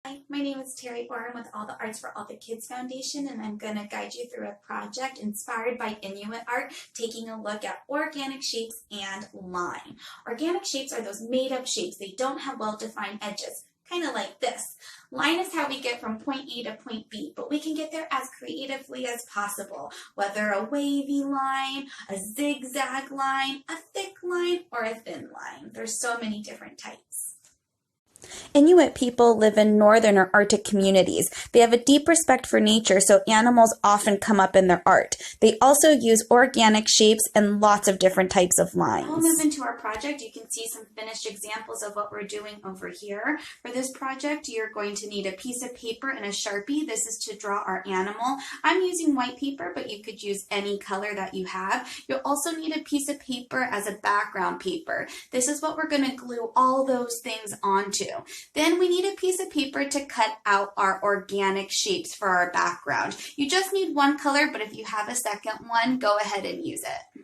Hi, my name is Terry Oren with All the Arts for All the Kids Foundation, and I'm going to guide you through a project inspired by Inuit art, taking a look at organic shapes and line. Organic shapes are those made-up shapes. They don't have well-defined edges, kind of like this. Line is how we get from point A to point B, but we can get there as creatively as possible, whether a wavy line, a zigzag line, a thick line, or a thin line. There's so many different types. Inuit people live in northern or Arctic communities. They have a deep respect for nature, so animals often come up in their art. They also use organic shapes and lots of different types of lines. We'll move into our project. You can see some finished examples of what we're doing over here. For this project, you're going to need a piece of paper and a Sharpie. This is to draw our animal. I'm using white paper, but you could use any color that you have. You'll also need a piece of paper as a background paper. This is what we're going to glue all those things onto. Then we need a piece of paper to cut out our organic shapes for our background. You just need one color, but if you have a second one, go ahead and use it.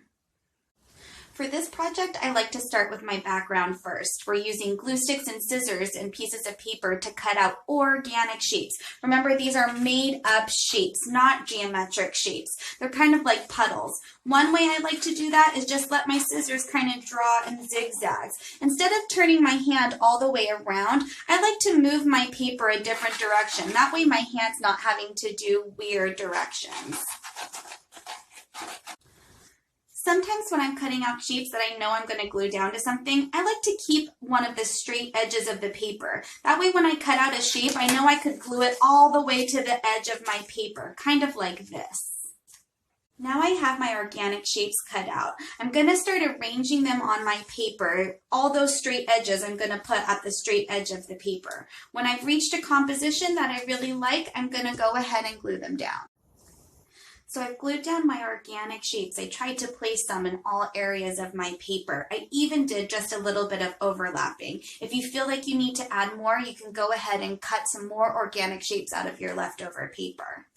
For this project, I like to start with my background first. We're using glue sticks and scissors and pieces of paper to cut out organic shapes. Remember, these are made up shapes, not geometric shapes. They're kind of like puddles. One way I like to do that is just let my scissors kind of draw in zigzags. Instead of turning my hand all the way around, I like to move my paper a different direction. That way my hand's not having to do weird directions. Sometimes when I'm cutting out shapes that I know I'm going to glue down to something, I like to keep one of the straight edges of the paper. That way when I cut out a shape, I know I could glue it all the way to the edge of my paper, kind of like this. Now I have my organic shapes cut out. I'm going to start arranging them on my paper. All those straight edges I'm going to put at the straight edge of the paper. When I've reached a composition that I really like, I'm going to go ahead and glue them down. So I've glued down my organic shapes. I tried to place them in all areas of my paper. I even did just a little bit of overlapping. If you feel like you need to add more, you can go ahead and cut some more organic shapes out of your leftover paper.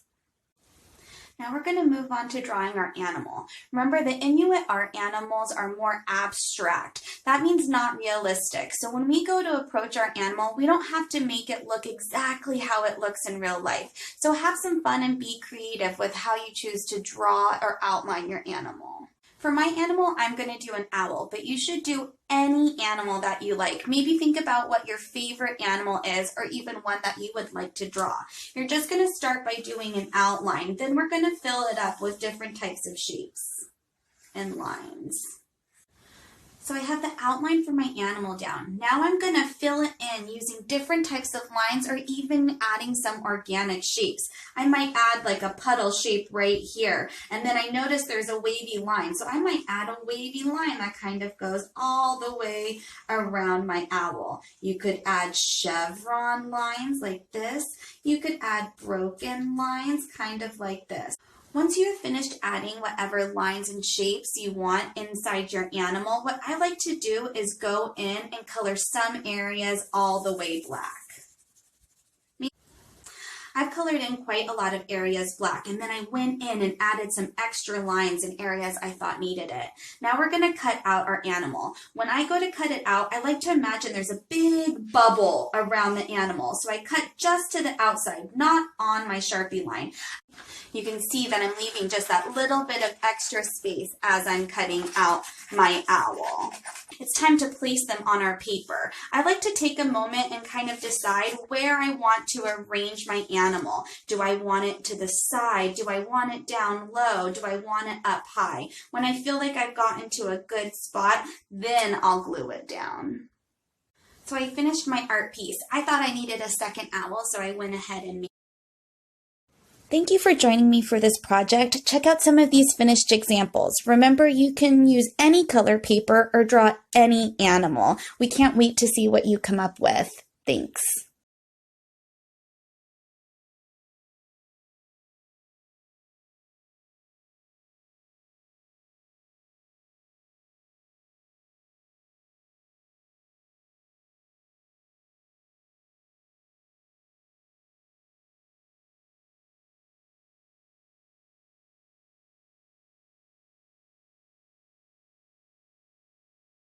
Now we're going to move on to drawing our animal. Remember, the Inuit art animals are more abstract. That means not realistic. So when we go to approach our animal, we don't have to make it look exactly how it looks in real life. So have some fun and be creative with how you choose to draw or outline your animal. For my animal, I'm going to do an owl, but you should do any animal that you like. Maybe think about what your favorite animal is, or even one that you would like to draw. You're just going to start by doing an outline. Then we're going to fill it up with different types of shapes and lines. So I have the outline for my animal down. Now I'm going to fill it in using different types of lines or even adding some organic shapes. I might add like a puddle shape right here. And then I notice there's a wavy line. So I might add a wavy line that kind of goes all the way around my owl. You could add chevron lines like this. You could add broken lines kind of like this. Once you've finished adding whatever lines and shapes you want inside your animal, what I like to do is go in and color some areas all the way black. I've colored in quite a lot of areas black, and then I went in and added some extra lines in areas I thought needed it. Now we're going to cut out our animal. When I go to cut it out, I like to imagine there's a big bubble around the animal. So I cut just to the outside, not on my Sharpie line. You can see that I'm leaving just that little bit of extra space as I'm cutting out my owl. It's time to place them on our paper. I like to take a moment and kind of decide where I want to arrange my animal. Do I want it to the side? Do I want it down low? Do I want it up high? When I feel like I've gotten to a good spot, then I'll glue it down. So I finished my art piece. I thought I needed a second owl, so I went ahead and made. Thank you for joining me for this project. Check out some of these finished examples. Remember, you can use any color paper or draw any animal. We can't wait to see what you come up with. Thanks.